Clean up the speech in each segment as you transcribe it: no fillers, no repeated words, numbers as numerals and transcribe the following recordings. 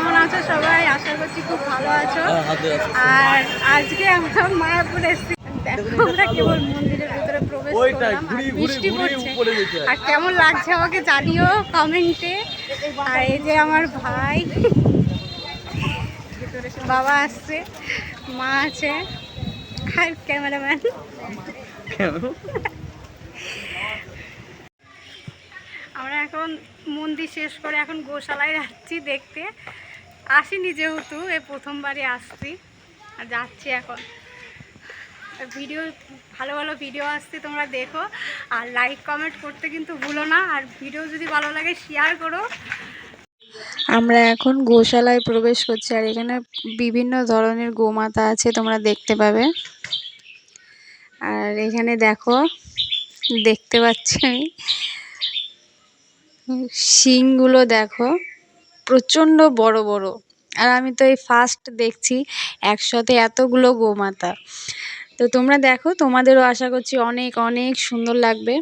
কেমন আছো সবাই? আশা করছি খুব ভালো আছো। আর আজকে আমরা মায়াপুর এসেছি। দেখো আমরা কেবল মন্দিরের ভিতরে প্রবেশ করলাম আর বৃষ্টি পড়ছে। আর কেমন লাগছে আমাকে জানিও কমেন্টে। আর এই যে আমার ভাই, বাবা আসছে, মা আছে আর ক্যামেরাম্যান। আমরা এখন মন্দির শেষ করে এখন গোশালায় যাচ্ছি দেখতে। আসিনি যেহেতু এই প্রথমবারই আসছি আর যাচ্ছি এখন। ভিডিও ভালো ভালো ভিডিও আসছে, তোমরা দেখো আর লাইক কমেন্ট করতে কিন্তু ভুলো না। আর ভিডিও যদি ভালো লাগে শেয়ার করো। আমরা এখন গোশালায় প্রবেশ করছি আর এখানে বিভিন্ন ধরনের গোমাতা আছে, তোমরা দেখতে পাবে। আর এখানে দেখো, দেখতে পাচ্ছি আমি শিংগুলো দেখো, প্রচণ্ড বড় বড়। আর আমি তো এই ফার্স্ট দেখছি একসাথে এতগুলো গোমাতা। তো তোমরা দেখো, তোমাদেরও আশা করছি অনেক অনেক সুন্দর লাগবে।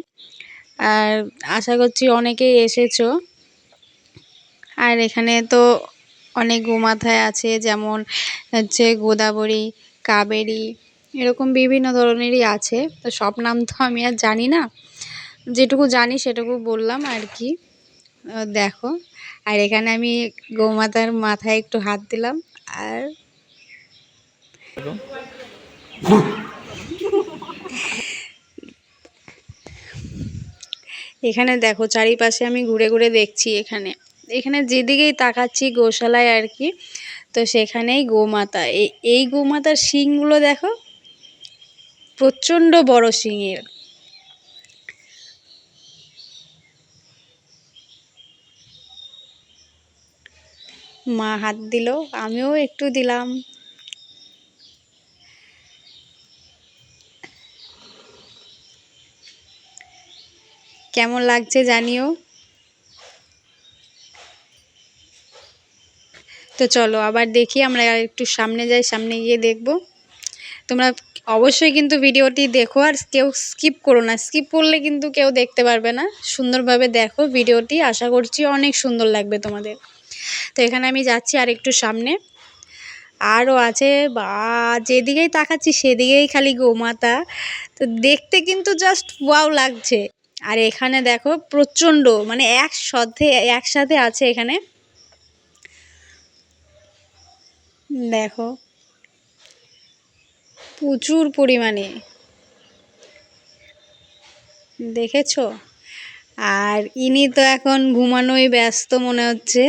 আর আশা করছি অনেকেই এসেছো। আর এখানে তো অনেক গোমাতায় আছে, যেমন হচ্ছে গোদাবরী, কাবেরী, এরকম বিভিন্ন ধরনেরই আছে। তো সব নাম তো আমি আর জানি না, যেটুকু জানি সেটুকু বললাম আর কি। দেখো, আর এখানে আমি গোমাতার মাথায় একটু হাত দিলাম। আর এখানে দেখো চারিপাশে আমি ঘুরে ঘুরে দেখছি। এখানে এখানে যেদিকেই তাকাচ্ছি গোশালায় আর কি, তো সেখানেই গোমাতা। এই গোমাতার শিংগুলো দেখো, প্রচণ্ড বড় শিংয়ের। মা হাত দিল, আমিও একটু দিলাম। কেমন লাগছে জানিও। তো চলো আবার দেখি, আমরা একটু সামনে যাই, সামনে গিয়ে দেখব। তোমরা অবশ্যই কিন্তু ভিডিওটি দেখো আর কেউ স্কিপ করো না, স্কিপ করলে কিন্তু কেউ দেখতে পারবে না। সুন্দরভাবে দেখো ভিডিওটি, আশা করছি অনেক সুন্দর লাগবে তোমাদের। তো এখানে আমি যাচ্ছি আর একটু সামনে, আরও আছে। বা যেদিকেই তাকাচ্ছি সেদিকেই খালি গোমাতা। তো দেখতে কিন্তু জাস্ট ওয়াও লাগছে। আর এখানে দেখো প্রচণ্ড, মানে একসাথে আছে এখানে। দেখো প্রচুর পরিমাণে, দেখেছো? আর ইনি তো এখন ঘুমানোয় ব্যস্ত মনে হচ্ছে।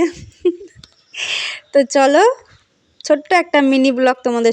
তো চলো, ছোট্ট একটা মিনি ব্লগ তোমাদের